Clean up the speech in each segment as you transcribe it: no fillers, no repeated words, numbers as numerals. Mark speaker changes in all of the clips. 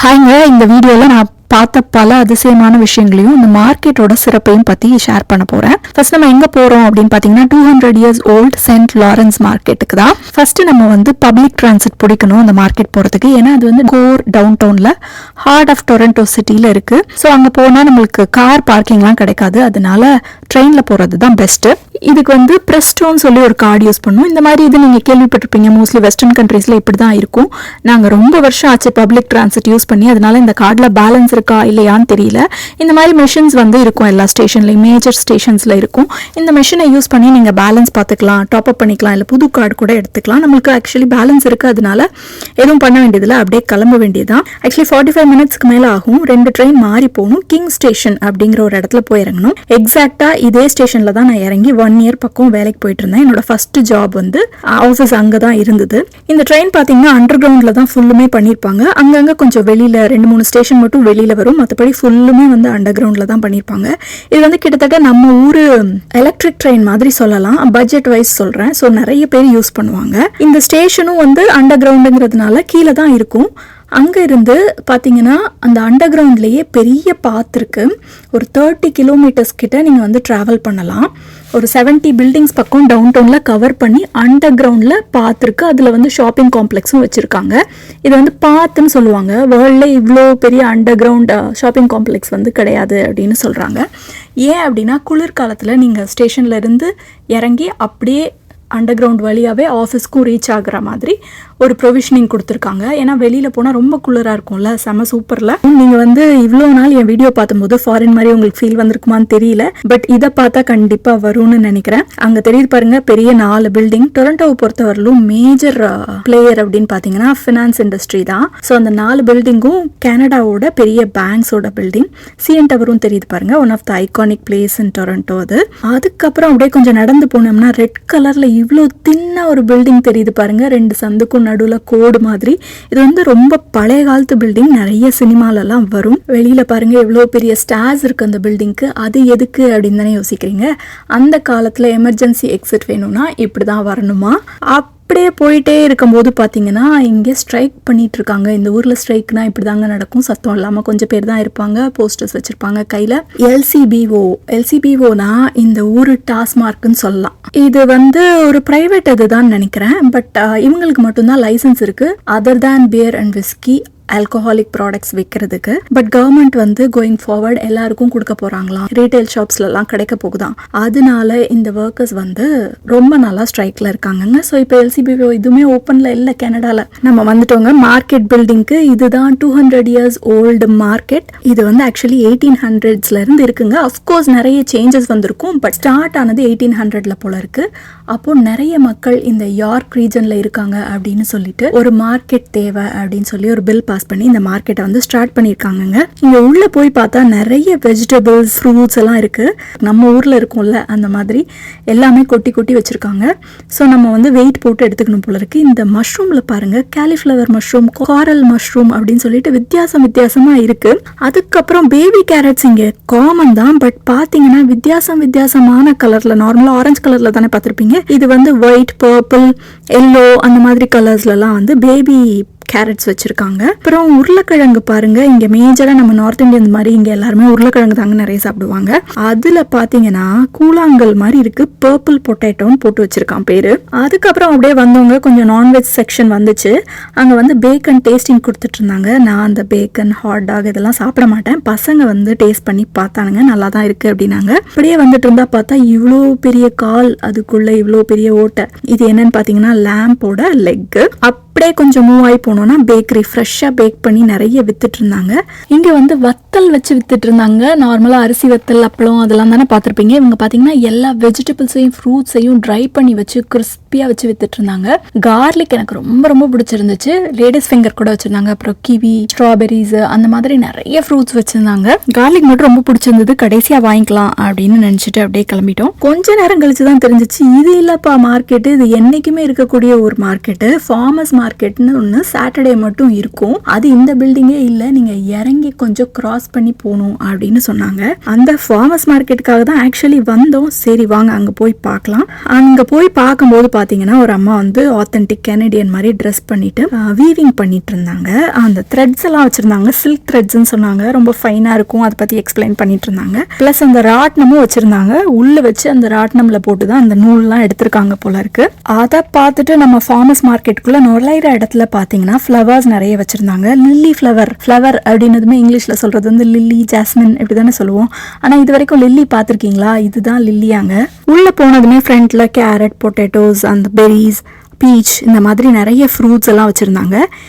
Speaker 1: ஹாய்ங்க, இந்த வீடியோவில் நான் பார்த்த பல அதிசயமான விஷயங்களையும் இந்த மார்க்கெட்டோட சிறப்பையும் பற்றி ஷேர் பண்ண போகிறேன். ஃபர்ஸ்ட் நம்ம எங்கே போகிறோம் அப்படின்னு பார்த்தீங்கன்னா 200 years old சென்ட் லாரன்ஸ் மார்க்கெட்டுக்கு தான். ஃபர்ஸ்ட் நம்ம வந்து பப்ளிக் டிரான்சிட் பிடிக்கணும் அந்த மார்க்கெட் போகிறதுக்கு. ஏன்னா அது வந்து கோர் டவுன் டவுனில் ஹார்ட் ஆஃப் டொரண்டோ சிட்டியில் இருக்குது. ஸோ அங்கே போனால் நம்மளுக்கு கார் பார்க்கிங்லாம் கிடைக்காது. அதனால ட்ரெயினில் போகிறது தான் பெஸ்ட்டு. இதுக்கு வந்து ப்ரெஸ்டோன்னு சொல்லி ஒரு கார்டு யூஸ் பண்ணும். இந்த மாதிரி இது நீங்கள் கேள்விப்பட்டிருப்பீங்க, மோஸ்ட்லி வெஸ்டர்ன் கண்ட்ரீஸில் இப்படி தான் இருக்கும். நாங்கள் ரொம்ப வருஷம் ஆச்சு பப்ளிக் டிரான்சிட் யூஸ் பண்ணி, அதனால இந்த கார்டில் பேலன்ஸ் இருக்கா இல்லையான்னு தெரியல. இந்த மாதிரி மெஷின்ஸ் வந்து இருக்கும் எல்லா ஸ்டேஷன்லையும், மேஜர் ஸ்டேஷன்ஸில் இருக்கும். இந்த மெஷினை யூஸ் பண்ணி நீங்கள் பேலன்ஸ் பார்த்துக்கலாம், டாப் அப் பண்ணிக்கலாம், இல்லை புது கார்டு கூட எடுத்துக்கலாம். நம்மளுக்கு ஆக்சுவலி பேலன்ஸ் இருக்குது, அதனால எதுவும் பண்ண வேண்டியதில்லை, அப்படியே கிளம்ப வேண்டியதுதான். ஆக்சுவலி 45 minutesக்கு மேலே ஆகும். 2 ட்ரெயின் மாறி போகணும். கிங் ஸ்டேஷன் அப்படிங்கிற ஒரு இடத்துல போய் இறங்கணும். எக்ஸாக்டாக இதே ஸ்டேஷனில் தான் நான் இறங்கி 1 year பக்கம் வேலைக்கு போயிட்டு இருந்தேன். என்னோட ஃபர்ஸ்ட் ஜாப் வந்து ஆஃபீஸ் அங்கே தான் இருந்தது. இந்த ட்ரெயின் பார்த்தீங்கன்னா அண்டர் கிரவுண்டில் தான் ஃபுல்லுமே பண்ணியிருப்பாங்க. அங்கங்கே கொஞ்சம் வெளியில் 2-3 ஸ்டேஷன் மட்டும் வெளியில் வரும், மற்றபடி ஃபுல்லுமே வந்து அண்டர் கிரவுண்டில் தான் பண்ணியிருப்பாங்க. இது வந்து கிட்டத்தட்ட நம்ம ஊர் எலக்ட்ரிக் ட்ரெயின் மாதிரி சொல்லலாம், பட்ஜெட் வைஸ் சொல்கிறேன். ஸோ நிறைய பேர் யூஸ் பண்ணுவாங்க. இந்த ஸ்டேஷனும் வந்து அண்டர் கிரவுண்டுங்கிறதுனால கீழே தான் இருக்கும். அங்கே இருந்து பார்த்தீங்கன்னா அந்த அண்டர் கிரவுண்ட்லேயே பெரிய பாத் இருக்குது. ஒரு 30 kilometers கிட்ட நீங்கள் வந்து ட்ராவல் பண்ணலாம். ஒரு 70 buildings பக்கம் டவுன் டவுனில் கவர் பண்ணி அண்டர் கிரவுண்டில் பாத் இருக்குது. அதில் வந்து ஷாப்பிங் காம்ப்ளெக்ஸும் வச்சுருக்காங்க. இது வந்து பாத்துன்னு சொல்லுவாங்க. வேர்ல்டில் இவ்வளோ பெரிய அண்டர் கிரவுண்ட் ஷாப்பிங் காம்ப்ளெக்ஸ் வந்து கிடையாது அப்படின்னு சொல்கிறாங்க. ஏன் அப்படின்னா குளிர்காலத்தில் நீங்கள் ஸ்டேஷனில் இருந்து இறங்கி அப்படியே அண்டர் கிரவுண்ட் வழியாகவே ஆஃபீஸ்க்கும் ரீச் ஆகுற மாதிரி ஒரு ப்ரொவிஷனிங் கொடுத்துருக்காங்க. ஏன்னா வெளியில் போனால் ரொம்ப குளிராக இருக்கும்ல, செம சூப்பரில். நீங்கள் வந்து இவ்வளோ நாள் என் வீடியோ பார்த்தும்போது ஃபாரின் மாதிரி உங்களுக்கு ஃபீல் வந்திருக்குமான்னு தெரியல, பட் இதை பார்த்தா கண்டிப்பாக வரும்னு நினைக்கிறேன். அங்கே தெரியுது பாருங்க, பெரிய 4 பில்டிங். டொரண்டோவை பொறுத்தவரையிலும் மேஜர் பிளேயர் அப்படின்னு பார்த்தீங்கன்னா ஃபினான்ஸ் இண்டஸ்ட்ரி தான். ஸோ அந்த 4 பில்டிங்கும் கனடாவோட பெரிய பேங்க்ஸோட பில்டிங். சிஎன் டவரும் தெரியுது பாருங்க, one of the iconic place in Toronto அது. அதுக்கப்புறம் அப்படியே கொஞ்சம் நடந்து போனோம்னா ரெட் கலரில் இவ்வளோ தின்ன ஒரு பில்டிங் தெரியுது பாருங்க, 2 சந்துக்கும் நடுவில் கோடு மாதிரி. இது வந்து ரொம்ப பழைய காலத்து பில்டிங், நிறைய சினிமாலெல்லாம் வரும். வெளியில் பாருங்க எவ்வளோ பெரிய ஸ்டார்ஸ் இருக்குது அந்த பில்டிங்க்கு. அது எதுக்கு அப்படின்னு தானே யோசிக்கிறீங்க. அந்த காலத்தில் எமர்ஜென்சி எக்ஸிட் வேணும்னா இப்படி தான் வரணுமா. அப்படியே போயிட்டே இருக்கும்போது பார்த்தீங்கன்னா இங்கே ஸ்ட்ரைக் பண்ணிட்டு இருக்காங்க. இந்த ஊரில் ஸ்ட்ரைக்னா இப்படி தாங்க நடக்கும், சத்தம் இல்லாமல் கொஞ்சம் பேர் தான் இருப்பாங்க, போஸ்டர்ஸ் வச்சுருப்பாங்க கையில். எல்சிபிஓனா இந்த ஊர் டாஸ்மார்க்குன்னு சொல்லலாம். இது வந்து ஒரு ப்ரைவேட் இதுதான் நினைக்கிறேன், பட் இவங்களுக்கு மட்டும்தான் லைசன்ஸ் இருக்குது other than beer and whisky alcoholic products விற்கிறதுக்கு. பட் கவர்மெண்ட் வந்து கோயிங் ஃபார்வர்ட் எல்லாருக்கும் கொடுக்க போகிறாங்களாம், ரீட்டைல் ஷாப்ஸ்லாம் கிடைக்க போகுதான். அதனால இந்த ஒர்க்கர்ஸ் வந்து ரொம்ப நல்லா ஸ்ட்ரைக்கில் இருக்காங்கங்க. ஸோ இப்போ எல்சிபிஓ இதுவுமே ஓப்பனில் இல்லை கனடாவில். நம்ம வந்துட்டோங்க மார்க்கெட் பில்டிங்க்கு. இதுதான் 200 years old மார்க்கெட். இது வந்து ஆக்சுவலி 1800s இருக்குங்க. அஃப்கோர்ஸ் நிறைய சேஞ்சஸ் வந்திருக்கும், பட் ஸ்டார்ட் ஆனது 1800 போல இருக்கு. அப்போ நிறைய மக்கள் இந்த யார்க் ரீஜனில் இருக்காங்க அப்படின்னு சொல்லிட்டு ஒரு மார்க்கெட் தேவை அப்படின்னு சொல்லி ஒரு பில் பண்ணி இந்த மார்க்கெட்டை வந்து ஸ்டார்ட் பண்ணியிருக்காங்க. இங்க உள்ள போய் பார்த்தா நிறைய வெஜிடபிள்ஸ், ஃப்ரூட்ஸ் எல்லாம் இருக்கு. நம்ம ஊர்ல இருக்கும்ல அந்த மாதிரி எல்லாமே கொட்டி கொட்டி வச்சிருக்காங்க. ஸோ நம்ம வந்து வெயிட் போட்டு எடுத்துக்கணும் போல இருக்கு. இந்த மஷ்ரூம்ல பாருங்க, காலிஃப்ளவர் மஷ்ரூம், காரல் மஷ்ரூம் அப்படின்னு சொல்லிட்டு வித்தியாசமா இருக்கு. அதுக்கப்புறம் பேபி கேரட்ஸ் இங்க காமன் தான், பட் பாத்தீங்கன்னா வித்தியாசமான கலர்ல, நார்மலா ஆரஞ்சு கலர்ல தானே பார்த்திருப்பீங்க. இது வந்து ஒயிட், பர்பிள், எல்லோ அந்த மாதிரி கலர்ஸ்லாம் வந்து பேபி கேரட்ஸ் வச்சிருக்காங்க. அப்புறம் உருளைக்கிழங்கு பாருங்க, இங்க மேஜரா நம்ம நார்த் இந்தியன் மாதிரி இங்க எல்லாருமே உருளைக்கிழங்கு தாங்க நிறைய சாப்பிடுவாங்க. அதுல பாத்தீங்கன்னா கூழாங்கல் மாதிரி இருக்கு, பர்பிள் பொட்டேட்டோன்னு போட்டு வச்சிருக்கான் பேரு. அதுக்கப்புறம் அப்படியே வந்தவங்க கொஞ்சம் நான்வெஜ் செக்ஷன் வந்துச்சு. அங்க வந்து பேக்கன் டேஸ்டிங் கொடுத்துட்டு இருந்தாங்க. நான் அந்த பேக்கன், ஹாட் டாக் இதெல்லாம் சாப்பிட மாட்டேன். பசங்க வந்து டேஸ்ட் பண்ணி பார்த்தானுங்க, நல்லா தான் இருக்கு அப்படின்னாங்க. அப்படியே வந்துட்டு இருந்தா பார்த்தா இவ்வளோ பெரிய கால், அதுக்குள்ள இவ்வளோ பெரிய ஓட்டை. இது என்னன்னு பாத்தீங்கன்னா லேம்போட லெக். அப்படியே கொஞ்சம் மூவ் ஆகி போனோம்னா பேக்கரி, ஃப்ரெஷ்ஷாக பேக் பண்ணி நிறைய வித்துட்டு இருந்தாங்க. இங்கே வந்து வத்தல் வச்சு வித்துட்டு இருந்தாங்க. நார்மலாக அரிசி வத்தல், அப்பளம் அதெல்லாம் தானே பார்த்துருப்பீங்க. இவங்க பார்த்தீங்கன்னா எல்லா வெஜிடபிள்ஸையும் ஃப்ரூட்ஸையும் ட்ரை பண்ணி வச்சு கிறிஸ்பியாக வச்சு வித்துட்டு இருந்தாங்க. கார்லிக் எனக்கு ரொம்ப பிடிச்சிருந்துச்சு. லேடிஸ் ஃபிங்கர் கூட வச்சுருந்தாங்க. அப்புறம் கிவி, ஸ்ட்ராபெரிஸ் அந்த மாதிரி நிறைய ஃப்ரூட்ஸ் வச்சுருந்தாங்க. கார்லிக் மட்டும் ரொம்ப பிடிச்சிருந்தது. கடைசியாக வாங்கிக்கலாம் அப்படின்னு நினச்சிட்டு அப்படியே கிளம்பிட்டோம். கொஞ்ச நேரம் கழிச்சு தான் தெரிஞ்சிச்சு இது இல்லைப்பா மார்க்கெட்டு, இது என்றைக்குமே இருக்கக்கூடிய ஒரு மார்க்கெட்டு, ஃபார்மர்ஸ் மார்க்கெட்னு ஒன்று சாட்டர்டே மட்டும் இருக்கும். அது இந்த பில்டிங்கே இல்லை, நீங்கள் இறங்கி கொஞ்சம் கிராஸ் பண்ணி போகணும் அப்படின்னு சொன்னாங்க. அந்த ஃபார்மர்ஸ் மார்க்கெட்டுக்காக தான் ஆக்சுவலி வந்தோம். சரி வாங்க அங்கே போய் பார்க்கலாம். அங்கே போய் பார்க்கும்போது பார்த்தீங்கன்னா ஒரு அம்மா வந்து ஆத்தென்டிக் கெனடியன் மாதிரி ட்ரெஸ் பண்ணிட்டு வீவிங் பண்ணிட்டு இருந்தாங்க. அந்த த்ரெட்ஸ் எல்லாம் வச்சிருந்தாங்க, சில்க் த்ரெட்ஸ்ன்னு சொன்னாங்க. ரொம்ப ஃபைனாக இருக்கும், அதை பற்றி எக்ஸ்பிளைன் பண்ணிட்டு இருந்தாங்க. ப்ளஸ் அந்த ராட்னமும் வச்சிருந்தாங்க. உள்ள வச்சு அந்த ராட்னம்ல போட்டு தான் அந்த நூல்லாம் எடுத்திருக்காங்க போல இருக்கு. அதை பார்த்துட்டு நம்ம ஃபார்மர்ஸ் மார்க்கெட்டுக்குள்ள நுழையிற இடத்துல பார்த்தீங்கன்னா ஃப்ளவர்ஸ் நிறைய வச்சிருந்தாங்க. லில்லி ஃப்ளவர் அப்படின்னதுமே இங்கிலீஷ்ல சொல்றது வந்து லில்லி, ஜாஸ்மின் இப்படி தானே சொல்லுவோம். ஆனால் இது வரைக்கும் லில்லி பார்த்துருக்கீங்களா? இதுதான் லில்லியாங்க. உள்ள போனதுமே ஃப்ரண்ட்ல கேரட், பொட்டேட்டோஸ், அந்த பெரிஸ், பீச் இந்த மாதிரி நிறைய ஃப்ரூட்ஸ் எல்லாம் வச்சுருந்தாங்க.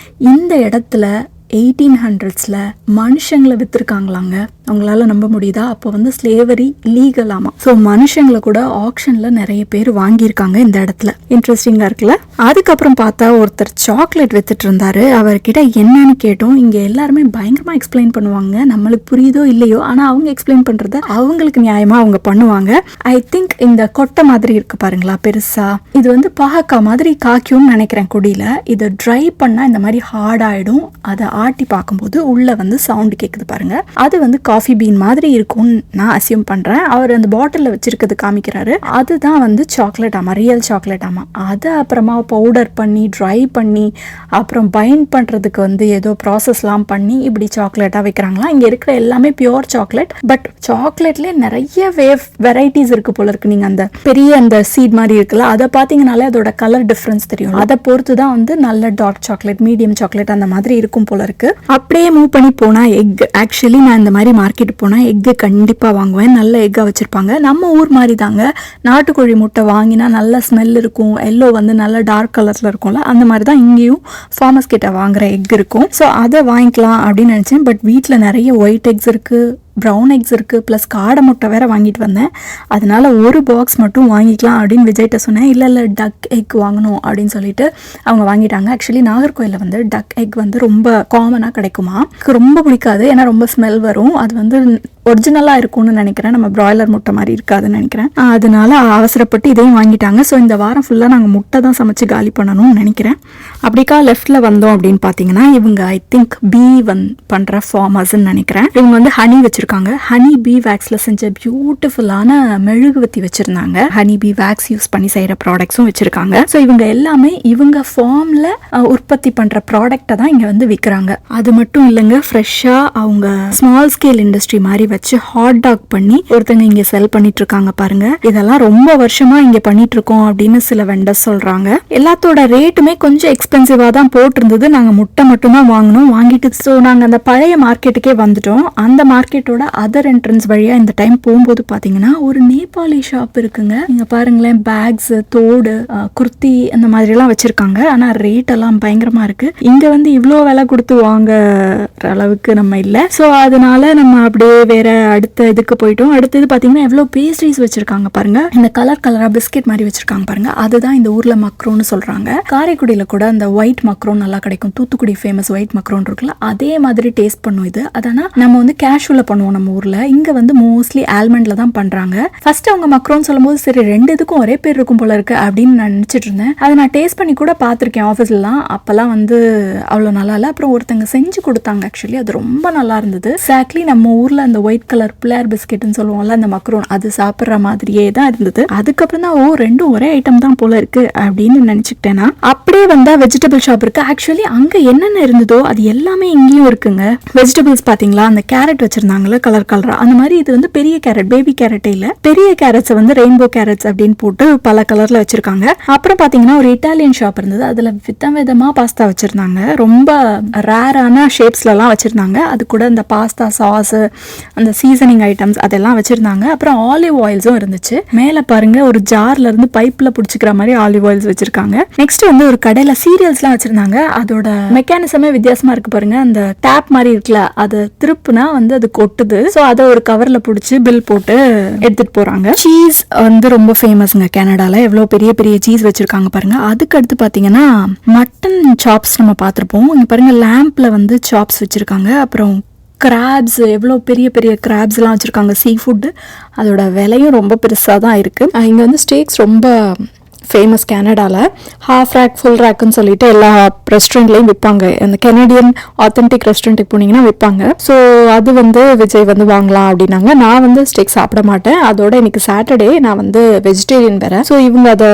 Speaker 1: இந்த இடத்துல 1800s மனுஷங்களை விற்றுருக்காங்களாங்க. அவங்களால நம்ப முடியுதா? அப்போ வந்து ஸ்லேவரி லீகலாமா. ஸோ மனுஷங்களை கூட ஆக்ஷனில் நிறைய பேர் வாங்கியிருக்காங்க இந்த இடத்துல. இன்ட்ரெஸ்டிங்காக இருக்குல்ல. அதுக்கப்புறம் பார்த்தா ஒருத்தர் சாக்லேட் வித்துட்டு இருந்தாரு. அவர்கிட்ட என்னன்னு கேட்டோம். இங்கே எல்லாருமே பயங்கரமாக எக்ஸ்பிளைன் பண்ணுவாங்க. நம்மளுக்கு புரியுதோ இல்லையோ, ஆனால் அவங்க எக்ஸ்பிளைன் பண்ணுறத அவங்களுக்கு நியாயமாக அவங்க பண்ணுவாங்க. ஐ திங்க் இந்த கொட்டை மாதிரி இருக்கு பாருங்களா பெருசா, இது வந்து பாகக்கா மாதிரி காய்க்கும்னு நினைக்கிறேன் கொடியில். இதை ட்ரை பண்ணால் இந்த மாதிரி ஹார்ட் ஆகிடும். அதை ஆட்டி பார்க்கும்போது உள்ள வந்து சவுண்ட் கேட்குது பாருங்க. அது வந்து காஃபி பீன் மாதிரி இருக்கும்னு நான் அசியூம் பண்றேன். அவர் அந்த பாட்டிலில் வச்சிருக்கிறது காமிக்கிறாரு. அதுதான் வந்து சாக்லேட் ஆமா, ரியல் சாக்லேட் ஆமா. அதை அப்புறமா பவுடர் பண்ணி ட்ரை பண்ணி அப்புறம் பைண்ட் பண்றதுக்கு வந்து ஏதோ ப்ராசஸ்லாம் பண்ணி இப்படி சாக்லேட்டாக வைக்கிறாங்களா. இங்கே இருக்கிற எல்லாமே பியோர் சாக்லேட். பட் சாக்லேட்லேயே நிறைய வெரைட்டிஸ் இருக்கு போல இருக்கு. நீங்க அந்த பெரிய அந்த சீட் மாதிரி இருக்குல்ல, அதை பார்த்தீங்கனாலே அதோட கலர் டிஃப்ரென்ஸ் தெரியும். அதை பொறுத்து தான் வந்து நல்ல டார்க் சாக்லேட், மீடியம் சாக்லேட் அந்த மாதிரி இருக்கும் போல இருக்கு. அப்படியே மூவ் பண்ணி போனா எக். ஆக்சுவலி நான் இந்த மாதிரி மார்க்கெட் போனா எக்கு கண்டிப்பா வாங்குவேன். நல்ல எக்கா வச்சிருப்பாங்க. நம்ம ஊர் மாதிரி தாங்க. நாட்டுக்கோழி முட்டை வாங்கினா நல்ல ஸ்மெல் இருக்கும். எல்லோ வந்து நல்ல டார்க் கலர்ல இருக்கும்ல, அந்த மாதிரி தான் இங்கேயும் ஃபார்மர்ஸ் கிட்ட வாங்குற எக் இருக்கும். ஸோ அதை வாங்கிக்கலாம் அப்படின்னு நினைச்சேன். பட் வீட்டில் நிறைய ஒயிட் எக்ஸ் இருக்கு, ப்ரௌன் எக்ஸ் இருக்குது, ப்ளஸ் காடை முட்டை வேறு வாங்கிட்டு வந்தேன். அதனால் ஒரு பாக்ஸ் மட்டும் வாங்கிக்கலாம் அப்படின்னு விஜய்கிட்ட சொன்னேன். இல்லை டக் எக் வாங்கணும் அப்படின்னு சொல்லிட்டு அவங்க வாங்கிட்டாங்க. ஆக்சுவலி நாகர்கோயிலில் வந்து டக் எக் வந்து ரொம்ப காமனாக கிடைக்குமா. ரொம்ப பிடிக்காது, ஏன்னா ரொம்ப ஸ்மெல் வரும். அது வந்து ஒரிஜினலாக இருக்கும்னு நினைக்கிறேன். நம்ம பிராய்லர் முட்டை மாதிரி இருக்காதுன்னு நினைக்கிறேன். அதனால அவசரப்பட்டு இதையும் வாங்கிட்டாங்க. ஸோ இந்த வாரம் ஃபுல்லாக நாங்கள் முட்டை தான் சமைச்சு காலி பண்ணணும்னு நினைக்கிறேன். அப்படிக்கா லெஃப்டில் வந்தோம் அப்படின்னு பார்த்தீங்கன்னா இவங்க ஐ திங்க் பீ பண்ணுற ஃபார்மர்ஸ்ன்னு நினைக்கிறேன். இவங்க வந்து ஹனி வச்சுருக்காங்க. ஹனி பீ வேக்ஸில் செஞ்ச பியூட்டிஃபுல்லான மெழுகுவத்தி வச்சுருந்தாங்க. ஹனி பீ வேக்ஸ் யூஸ் பண்ணி செய்கிற ப்ராடக்ட்ஸும் வச்சுருக்காங்க. ஸோ இவங்க எல்லாமே இவங்க ஃபார்மில் உற்பத்தி பண்ணுற ப்ராடக்டை தான் இங்கே வந்து விற்கிறாங்க. அது மட்டும் இல்லைங்க, ஃப்ரெஷ்ஷாக அவங்க ஸ்மால் ஸ்கேல் இண்டஸ்ட்ரி மாதிரி வச்சு ஹாட் டாக் பண்ணி ஒருத்தங்க இங்க செல் பண்ணிட்டு இருக்காங்க பாருங்க. இதெல்லாம் ரொம்ப வருஷமா இங்க பண்ணிட்டு இருக்கோம் அப்படின்னு சில வெண்டர்ஸ் சொல்றாங்க. எல்லாத்தோட ரேட்டுமே கொஞ்சம் எக்ஸ்பென்சிவா தான் போட்டிருந்தது. நாங்க முட்டை மட்டும் தான் வாங்கினோம். வாங்கிட்டு ஸோ நாங்க அந்த பழைய மார்க்கெட்டுக்கே வந்துட்டோம். அந்த மார்க்கெட்டோட அதர் என்ட்ரன்ஸ் வழியா இந்த டைம் போகும்போது பாத்தீங்கன்னா ஒரு நேபாளி ஷாப் இருக்குங்க. நீங்க பாருங்களேன், பேக்ஸ், தோடு, குர்த்தி அந்த மாதிரி எல்லாம் வச்சிருக்காங்க. ஆனா ரேட் எல்லாம் பயங்கரமா இருக்கு. இங்க வந்து இவ்வளோ விலை கொடுத்து வாங்குற அளவுக்கு நம்ம இல்லை. ஸோ அதனால நம்ம அப்படியே வேற அடுத்த இதுக்கு போயிட்டோம். அடுத்தது பாத்தீங்கன்னா எவ்வளவு பேஸ்ட்ரீஸ் வச்சிருக்காங்க பாருங்க. இந்த கலரா பிஸ்கெட் மாதிரி வச்சிருக்காங்க பாருங்க. அதுதான் இந்த ஊர்ல மக்ரோன்னு சொல்றாங்க. காரைக்குடியில கூட அந்த ஒயிட் மக்ரோன் நல்லா கிடைக்கும். தூத்துக்குடி ஃபேமஸ் ஒயிட் மக்ரோன் இருக்குல்ல, அதே மாதிரி டேஸ்ட் பண்ணும் இது. அதனா நம்ம வந்து கேஷுவலா பண்ணுவோம் நம்ம ஊர்ல. இங்க வந்து மோஸ்ட்லி ஆல்மண்ட்ல தான் பண்றாங்க. ஃபர்ஸ்ட் அவங்க மக்ரோன் சொல்லும் போது சரி ரெண்டு இதுக்கும் ஒரே பேர் இருக்கும் போல இருக்கு அப்படின்னு நான் நினைச்சிட்டு இருந்தேன். அதை நான் டேஸ்ட் பண்ணி கூட பார்த்திருக்கேன் ஆஃபீஸ்லாம். அப்பெல்லாம் வந்து அவ்வளோ நல்லா இல்லை. அப்புறம் ஒருத்தங்க செஞ்சு கொடுத்தாங்க. ஆக்சுவலி அது ரொம்ப நல்லா இருந்தது. எக்ஸாக்ட்லி நம்ம ஊர்ல அந்த ஒயிட் கலர் பிளேர் பிஸ்கெட்னு சொல்லுவோம்ல, அந்த மக்ரோன், அது சாப்பிட்ற மாதிரியே தான் இருந்தது. அதுக்கப்புறம் தான் ரெண்டும் ஒரே ஐட்டம் தான் போல இருக்கு அப்படின்னு நினைச்சுக்கிட்டேன்னா அப்படியே வந்தா வெஜிடபிள் ஷாப் இருக்கு. ஆக்சுவலி அங்க என்னென்ன இருந்ததோ அது எல்லாமே இங்கேயும் இருக்குங்க. வெஜிடபிள்ஸ் பாத்தீங்களா, அந்த கேரட் வச்சிருந்தாங்கல்ல கலரா, அந்த மாதிரி இது வந்து பெரிய கேரட், பேபி கேரட்டே இல்ல, பெரிய கேரட்ஸ் வந்து ரெயின்போ கேரட்ஸ் அப்படின்னு போட்டு பல கலர்ல வச்சிருக்காங்க. அப்புறம் பாத்தீங்கன்னா ஒரு இட்டாலியன் ஷாப் இருந்தது. அதுல விதமா பாஸ்தா வச்சிருந்தாங்க. ரொம்ப ரேரான ஷேப்ஸ்ல எல்லாம் வச்சிருந்தாங்க. அது கூட அந்த பாஸ்தா சாஸ், அந்த சீசனிங் ஐட்டம்ஸ் அதெல்லாம் வச்சிருந்தாங்க. அப்புறம் ஆலிவ் ஆயில்ஸும் இருந்துச்சு. மேல பாருங்க ஒரு ஜார்ல இருந்து பைப்ல புடிச்சுக்கிற மாதிரி ஆலிவ் ஆயில்ஸ் வச்சிருக்காங்க. நெக்ஸ்ட் வந்து ஒரு கடையில சீரியல்ஸ்லாம் வச்சிருந்தாங்க. அதோட மெக்கானிசமே வித்தியாசமா இருக்கு பாருங்க. அந்த டேப் மாதிரி இருக்குல்ல, அதை திருப்புனா வந்து அது கொட்டுது. ஸோ அதை ஒரு கவர்ல புடிச்சு பில் போட்டு எடுத்துட்டு போறாங்க. சீஸ் வந்து ரொம்ப ஃபேமஸ்ங்க கனடால. எவ்வளவு பெரிய பெரிய சீஸ் வச்சிருக்காங்க பாருங்க. அதுக்கு அடுத்து பாத்தீங்கன்னா மட்டன் சாப்ஸ் நம்ம பார்த்திருப்போம். இங்க பாருங்க லேம்ப்ல வந்து சாப்ஸ் வச்சிருக்காங்க. அப்புறம் கிராப்ஸ், எவ்வளோ பெரிய பெரிய கிராப்ஸ்லாம் வச்சுருக்காங்க. சீ ஃபுட்டு, அதோட விலையும் ரொம்ப பெருசாக தான் இருக்குது. இங்கே வந்து ஸ்டேக்ஸ் ரொம்ப ஃபேமஸ் கனடாவில். ஹாஃப் ரேக் ஃபுல் ரேக்குன்னு சொல்லிட்டு எல்லா ரெஸ்டாரண்ட்லேயும் விற்பாங்க. அந்த கெனடியன் ஆத்தென்டிக் ரெஸ்டாரண்ட்டுக்கு போனீங்கன்னா விற்பாங்க. ஸோ அது வந்து விஜய் வந்து வாங்கலாம் அப்படின்னாங்க. நான் வந்து ஸ்டேக் சாப்பிட மாட்டேன். அதோட இன்னைக்கு சாட்டர்டே, நான் வந்து வெஜிடேரியன் வேற. ஸோ இவங்க அதை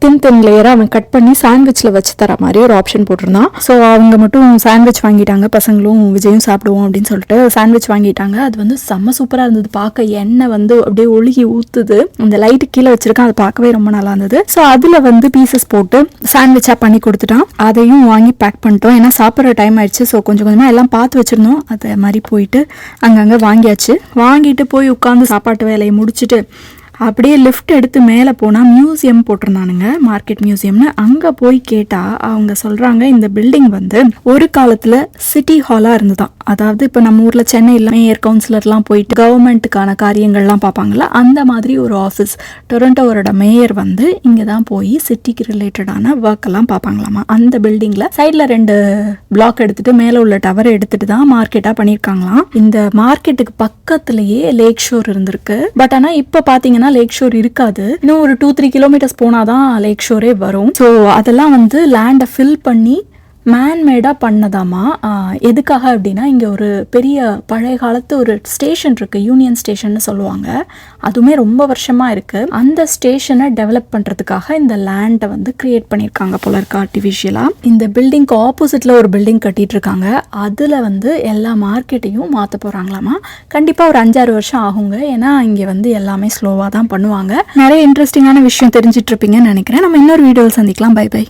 Speaker 1: தின் லேயராக அவன் கட் பண்ணி சாண்ட்விச்சில் வச்சு தர மாதிரி ஒரு ஆப்ஷன் போட்டிருந்தான். ஸோ அவங்க மட்டும் சாண்ட்விச் வாங்கிட்டாங்க. பசங்களும் விஜயும் சாப்பிடுவோம் அப்படின்னு சொல்லிட்டு சாண்ட்விச் வாங்கிட்டாங்க. அது வந்து செம்ம சூப்பராக இருந்தது. பார்க்க எண்ணெய் வந்து அப்படியே ஒழுகி ஊற்றுது. அந்த லைட்டு கீழே வச்சிருக்கேன். அதை பார்க்கவே ரொம்ப நல்லா இருந்தது. ஸோ அதில் வந்து பீசஸ் போட்டு சாண்ட்விச்சாக பண்ணி கொடுத்துட்டான். அதையும் வாங்கி பேக் பண்ணிட்டோம். ஏன்னா சாப்பிட்ற டைம் ஆயிடுச்சு. ஸோ கொஞ்சம் கொஞ்சமாக எல்லாம் பார்த்து வச்சுருந்தோம். அதை மாதிரி போயிட்டு அங்கங்கே வாங்கியாச்சு. வாங்கிட்டு போய் உட்காந்து சாப்பாட்டு வேலையை முடிச்சுட்டு அப்படியே லிஃப்ட் எடுத்து மேலே போனால் மியூசியம் போட்டிருந்தானுங்க, மார்க்கெட் மியூசியம்னு. அங்கே போய் கேட்டால் அவங்க சொல்கிறாங்க, இந்த பில்டிங் வந்து ஒரு காலத்தில் சிட்டி ஹாலாக இருந்துதான். அதாவது இப்போ நம்ம ஊரில் சென்னையில் மேயர் கவுன்சிலர்லாம் போயிட்டு கவர்மெண்ட்டுக்கான காரியங்கள்லாம் பார்ப்பாங்கள்ல, அந்த மாதிரி ஒரு ஆஃபீஸ். டொரண்டோவோட மேயர் வந்து இங்கே தான் போய் சிட்டிக்கு ரிலேட்டடான ஒர்க் எல்லாம் பார்ப்பாங்களாமா. அந்த பில்டிங்கில் சைடில் 2 பிளாக் எடுத்துகிட்டு மேலே உள்ள டவரை எடுத்துகிட்டு தான் மார்க்கெட்டாக பண்ணியிருக்காங்களாம். இந்த மார்க்கெட்டுக்கு பக்கத்துலேயே லேக் ஷோர் இருந்திருக்கு. பட் ஆனால் இப்போ பார்த்தீங்கன்னா லேக் ஷோர் இருக்காது. இன்னும் ஒரு 2-3 கிலோமீட்டர்ஸ் போனாதான் லேக் ஷோரே வரும். ஸோ அதெல்லாம் வந்து லேண்டை ஃபில் பண்ணி மேன்மேடாக பண்ணதாமா. எதுக்காக அப்படின்னா, இங்கே ஒரு பெரிய பழைய காலத்து ஒரு ஸ்டேஷன் இருக்குது, யூனியன் ஸ்டேஷன் சொல்லுவாங்க. அதுவுமே ரொம்ப வருஷமாக இருக்குது. அந்த ஸ்டேஷனை டெவலப் பண்ணுறதுக்காக இந்த லேண்டை வந்து கிரியேட் பண்ணியிருக்காங்க போல இருக்கு ஆர்டிஃபிஷியலாக. இந்த பில்டிங்க்கு ஆப்போசிட்டில் ஒரு பில்டிங் கட்டிட்டு இருக்காங்க. அதில் வந்து எல்லா மார்க்கெட்டையும் மாற்ற போகிறாங்களாமா. கண்டிப்பாக ஒரு 5-6 வருஷம் ஆகுங்க. ஏன்னா இங்கே வந்து எல்லாமே ஸ்லோவாக தான் பண்ணுவாங்க. நிறைய இன்ட்ரெஸ்டிங்கான விஷயம் தெரிஞ்சிட்டு இருப்பீங்கன்னு நினைக்கிறேன். நம்ம இன்னொரு வீடியோவில் சந்திக்கலாம். Bye by.